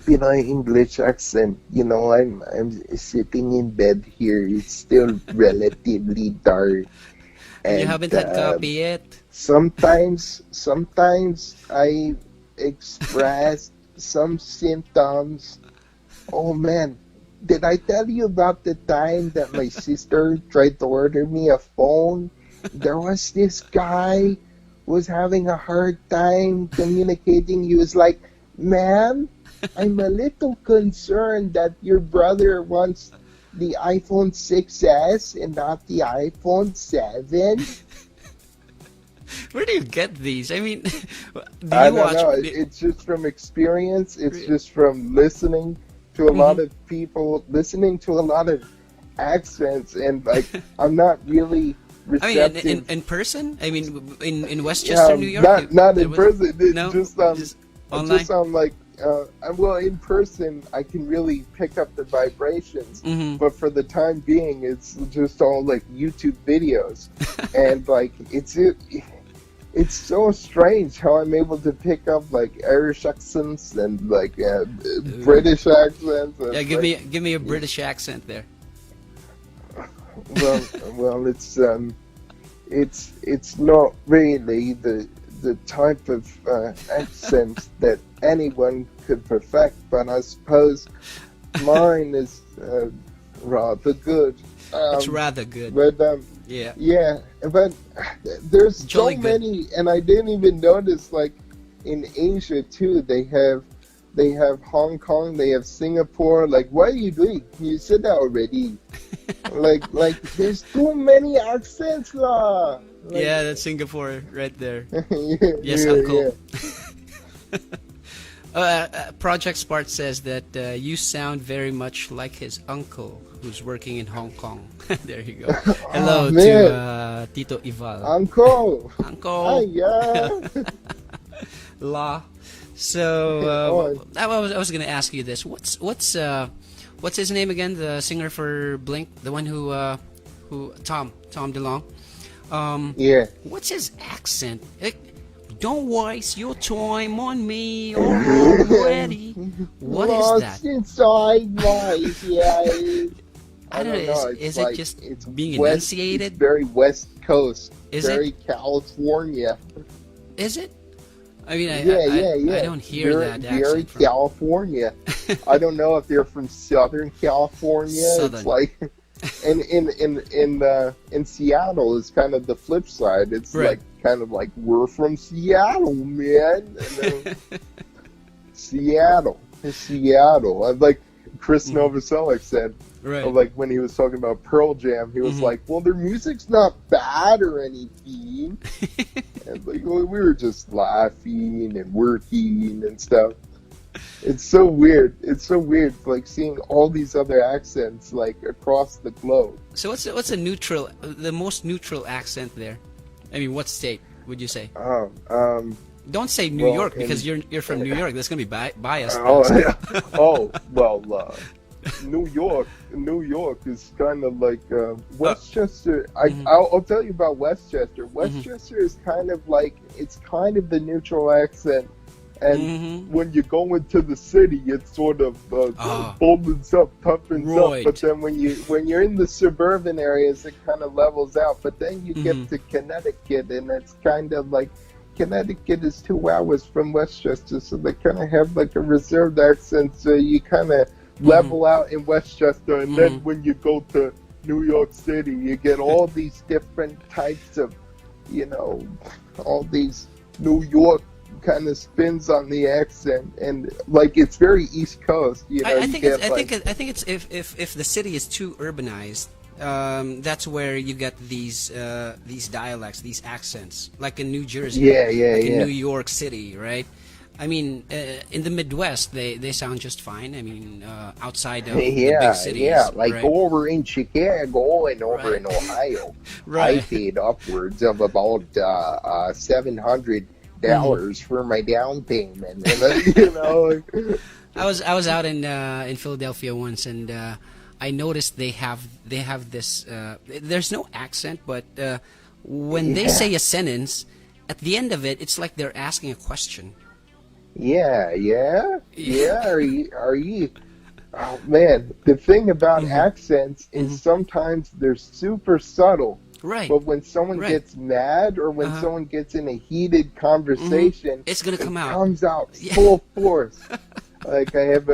Pinoy English accent. I'm sitting in bed here. It's still relatively dark. And you haven't had coffee yet? Sometimes I express some symptoms. Oh man, did I tell you about the time that my sister tried to order me a phone? There was this guy who was having a hard time communicating. He was like, "Ma'am, I'm a little concerned that your brother wants the iPhone 6s and not the iPhone 7. Where do you get these? I mean, I don't know. It's just from experience. It's just from listening to a lot of people, listening to a lot of accents, and like I'm not really receptive. I mean, in person? I mean, in Westchester, New York? Not in person. It's just online? Just on like, well, in person, I can really pick up the vibrations, but for the time being, it's just all like YouTube videos, and like it's so strange how I'm able to pick up like Irish accents and like British accents. Yeah, give me a British accent there. Well, it's not really the type of accent that anyone could perfect, but I suppose mine is rather good. It's rather good. But but there's Jolly so many, and I didn't even notice. Like in Asia too, they have Hong Kong, they have Singapore. Like, what are you doing? You said that already. like there's too many accents lah. Like, yeah, that's Singapore right there. yes, uncle. Project Spark says that you sound very much like his uncle, who's working in Hong Kong. There you go. Hello to Tito Ival. Uncle. Yeah. La. So I was gonna ask you this. What's his name again? The singer for Blink, the one who Tom DeLonge. What's his accent? Don't waste your time on me already. What is that? Inside voice, I don't know. Is it just being enunciated? It's very West Coast. Is very it? California. Is it? I mean, I don't hear that accent. Very California. I don't know if they're from Southern California. Southern. It's like, in Seattle, it's kind of the flip side. It's right. like kind of like we're from Seattle, man. And then, Seattle. Like Chris Novoselic said. Right. Like when he was talking about Pearl Jam, he was like, "Well, their music's not bad or anything." And like we were just laughing and working and stuff. It's so weird. Like seeing all these other accents like across the globe. So what's the most neutral accent there? I mean, what state? would you say? Don't say New York because you're from New York. That's gonna be biased. New York is kind of like Westchester. I'll tell you about Westchester. Westchester is kind of like, it's kind of the neutral accent, and when you go into the city, it sort of boldens up, toughens up. But then when you're in the suburban areas, it kind of levels out. But then you get to Connecticut, and it's kind of like, Connecticut is 2 hours from Westchester, so they kind of have like a reserved accent. So you kind of level out in Westchester, and then when you go to New York City, you get all these different types of, all these New York kind of spins on the accent, and like it's very East Coast. I think it's if the city is too urbanized, that's where you get these dialects, these accents, like in New Jersey, in New York City, right? I mean, in the Midwest, they sound just fine. I mean, outside of the big cities, like over in Chicago and over in Ohio, I paid upwards of about $700 for my down payment. And, I was out in Philadelphia once, and I noticed they have this. There's no accent, but when they say a sentence, at the end of it, it's like they're asking a question. Yeah. Are you? Oh man, the thing about accents is sometimes they're super subtle. Right. But when someone gets mad or when someone gets in a heated conversation, it's gonna come out. It comes out full force. Like I have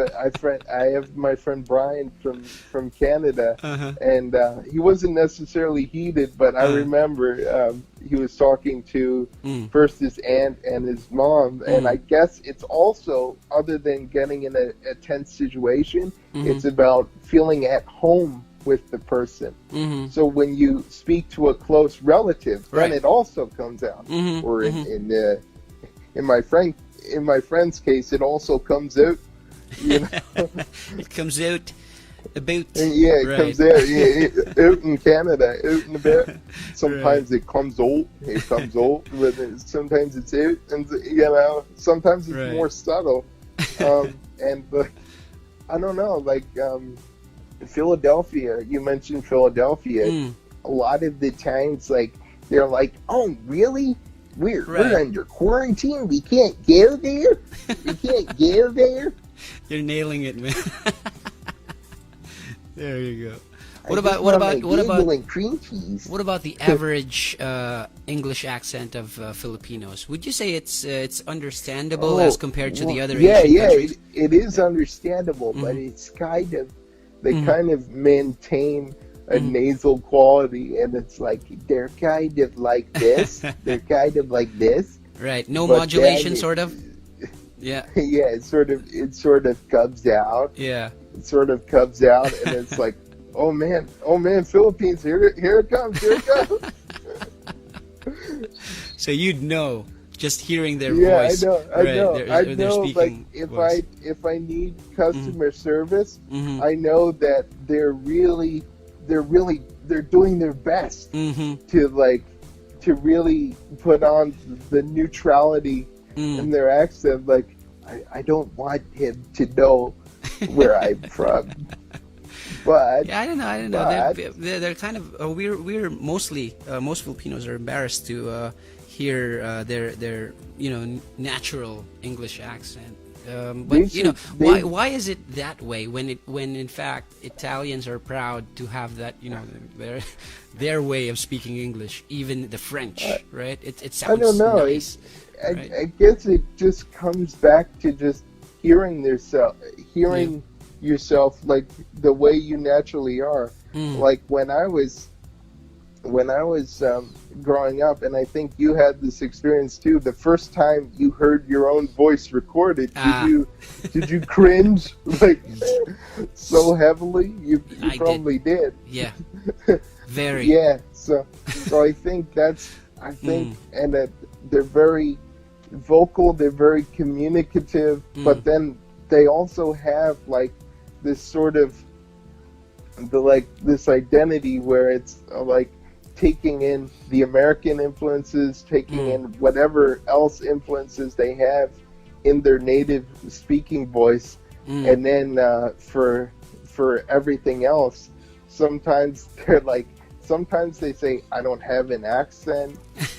my friend Brian from Canada, and he wasn't necessarily heated, but I remember he was talking to first his aunt and his mom, and I guess it's also, other than getting in a tense situation, it's about feeling at home with the person. So when you speak to a close relative, then it also comes out. Or in my friend's case, it also comes out. It comes out about. It comes out. Out in Canada, out and about. Sometimes it comes out. Sometimes it's out, and sometimes it's more subtle. And I don't know, like. Philadelphia, you mentioned Philadelphia. A lot of the times, like, they're like, "Oh, really? We're under quarantine. We can't go there. We can't go there." You're nailing it, man. There you go. What about the average English accent of Filipinos? Would you say it's understandable as compared to the other Asian countries? It is understandable, but it's kind of. They kind of maintain a nasal quality, and it's like they're kind of like this. They're kind of like this. Right. No modulation, sort of. Yeah. Yeah. It sort of comes out. Yeah. It sort of comes out, and it's like, oh man, Philippines, here it comes. So you'd know. Just hearing their voice. I know. Like if I need customer service, I know that they're doing their best to really put on the neutrality in their accent. Like I don't want him to know where I'm from. But I don't know. They're kind of we're mostly most Filipinos are embarrassed to hear their natural English accent. But why is it that way when in fact Italians are proud to have that their way of speaking English, even the French, right? It sounds I don't know. Nice. I guess it just comes back to just hearing yourself like the way you naturally are. Like when I was growing up, and I think you had this experience too, the first time you heard your own voice recorded, did you cringe like so heavily? You probably did. Yeah. Very. Yeah. So I think and that they're very vocal, they're very communicative, but then they also have like this sort of this identity where it's like taking in the American influences, taking in whatever else influences they have in their native speaking voice, and then for everything else, sometimes sometimes they say I don't have an accent,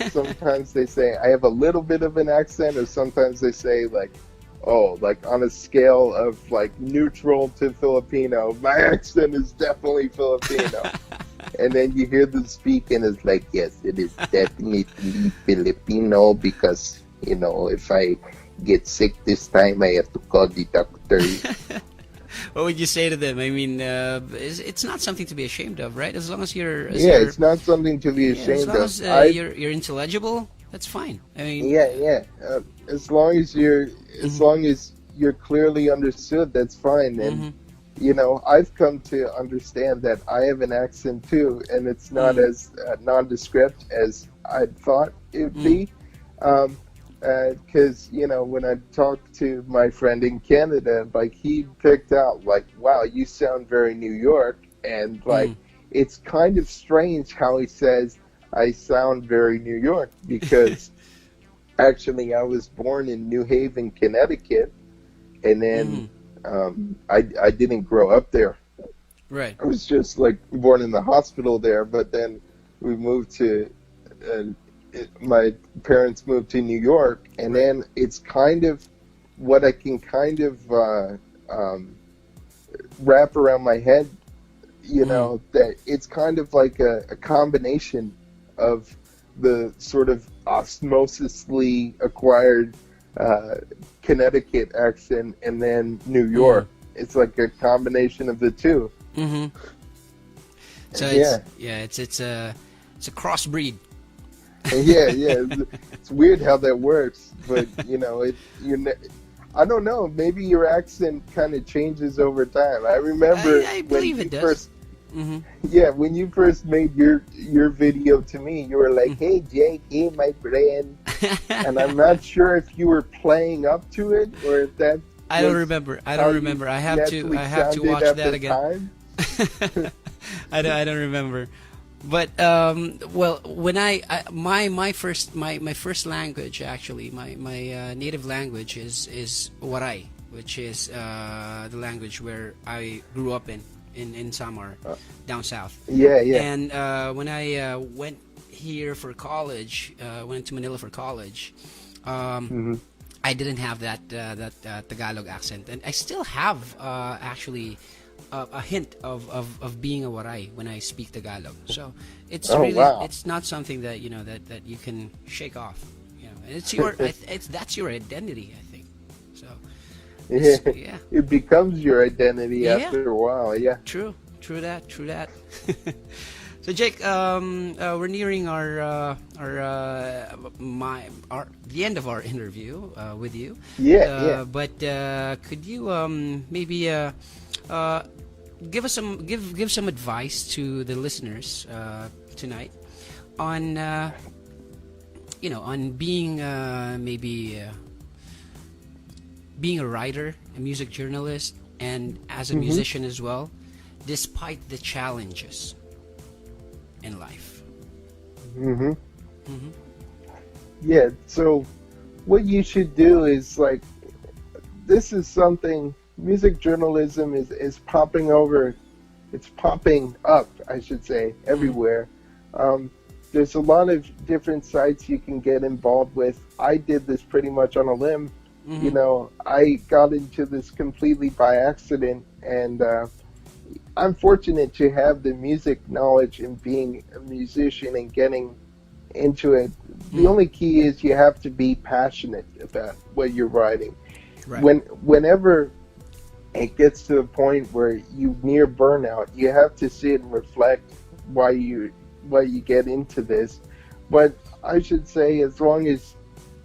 sometimes they say I have a little bit of an accent, or sometimes they say like, oh, like on a scale of like neutral to Filipino, my accent is definitely Filipino. And then you hear them speak and it's like, yes, it is definitely Filipino, because, you know, if I get sick this time, I have to call the doctor. What would you say to them? I mean, it's not something to be ashamed of, right? As long as you're... It's not something to be ashamed of. As long as you're intelligible, that's fine. I mean... As long as you're clearly understood, that's fine. And, you know, I've come to understand that I have an accent too, and it's not as nondescript as I thought it would be. Because, you know, when I talked to my friend in Canada, like, he picked out, like, wow, you sound very New York. And, like, it's kind of strange how he says, I sound very New York, because actually I was born in New Haven, Connecticut. And then I didn't grow up there. Right. I was just, like, born in the hospital there. But then we moved to... my parents moved to New York, and then it's kind of what I can kind of wrap around my head, you know, that it's kind of like a combination of the sort of osmosisly acquired Connecticut accent and then New York. It's like a combination of the two. So it's a crossbreed. It's weird how that works, but you know, I don't know. Maybe your accent kind of changes over time. I remember I believe it does. When you first made your video to me, you were like, "Hey Jake, hey my friend," and I'm not sure if you were playing up to it or if that. I don't remember. I have to watch that again. I don't remember. But well, when my first language, actually, my native language is Waray, which is the language where I grew up in Samar, down south. And when I went here for college, went to Manila for college, I didn't have that Tagalog accent, and I still have actually. A hint of being a Waray when I speak Tagalog, so it's it's not something that that you can shake off. You know, and it's your that's your identity, I think. So it becomes your identity after a while. True that. So Jake, we're nearing the end of our interview with you. But could you maybe give us some advice to the listeners tonight on on being being a writer, a music journalist, and as a musician as well, despite the challenges in life. So what you should do is, like, this is something. Music journalism is popping up, I should say, everywhere. There's a lot of different sites you can get involved with. I did this pretty much on a limb. You know, I got into this completely by accident, and I'm fortunate to have the music knowledge and being a musician and getting into it. The only key is you have to be passionate about what you're writing. Right. Whenever it gets to the point where you near burnout, you have to sit and reflect why you get into this. But I should say, as long as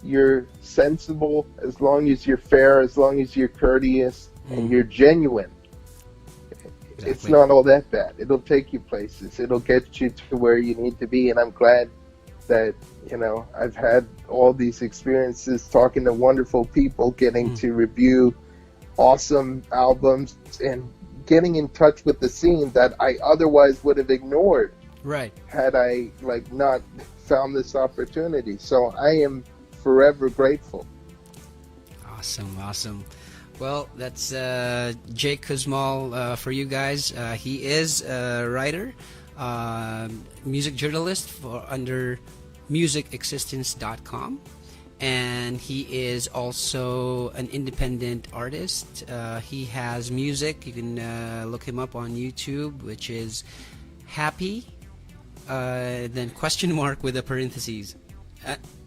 you're sensible, as long as you're fair, as long as you're courteous and you're genuine, it's not all that bad. It'll take you places. It'll get you to where you need to be. And I'm glad that, I've had all these experiences talking to wonderful people, getting to review awesome albums and getting in touch with the scene that I otherwise would have ignored Right. had I like not found this opportunity. So I am forever grateful. Awesome. Well, that's Jake Kuzmal for you guys. He is a writer, music journalist under musicexistence.com, and he is also an independent artist. He has music. You can look him up on YouTube, which is Happy, then question mark with a parentheses,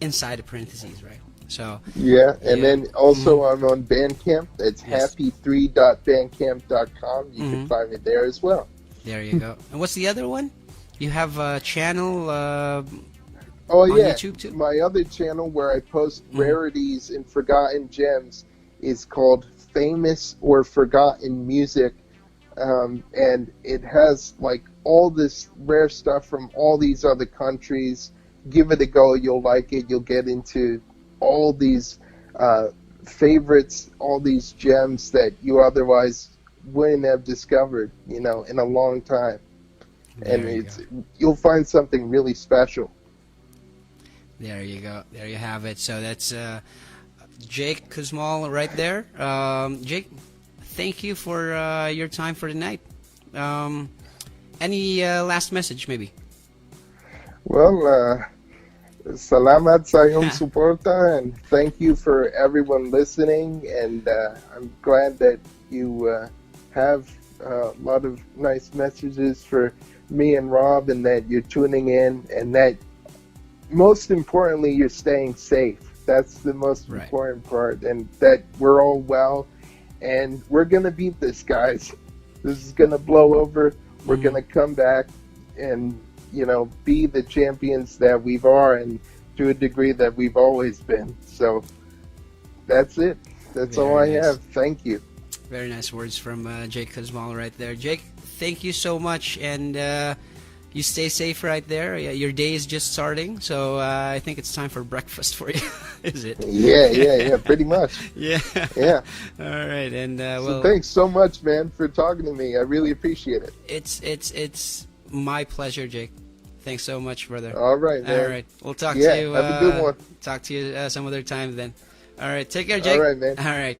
inside a parentheses, right? So yeah, and then also I'm on Bandcamp. It's happy3.bandcamp.com. You can find me there as well. There you go. And what's the other one? You have a channel on YouTube too? My other channel where I post rarities and forgotten gems is called Famous or Forgotten Music. And it has like all this rare stuff from all these other countries. Give it a go. You'll like it. You'll get into all these favorites, all these gems that you otherwise wouldn't have discovered, in a long time. And you'll find something really special. There you go. There you have it. So that's Jake Kuzmal right there. Jake, thank you for your time for tonight. Any last message, maybe? Well, salamat sa iyong suporta, and thank you for everyone listening. And I'm glad that you have a lot of nice messages for me and Rob, and that you're tuning in, and that most importantly, you're staying safe. That's the most important part, and that we're all well, and we're going to beat this, guys. This is going to blow over. We're going to come back and, be the champions that we are, and to a degree that we've always been. So that's it. That's all I have. Thank you. Very nice words from Jake Kuzmal right there. Jake, thank you so much, and you stay safe right there. Your day is just starting, so I think it's time for breakfast for you. Is it? Yeah, pretty much. Yeah. All right, and so thanks so much, man, for talking to me. I really appreciate it. It's my pleasure, Jake. Thanks so much, brother. All right, man. All right, we'll talk to you. Have a good one. Talk to you some other time then. All right, take care, Jake. All right, man. All right.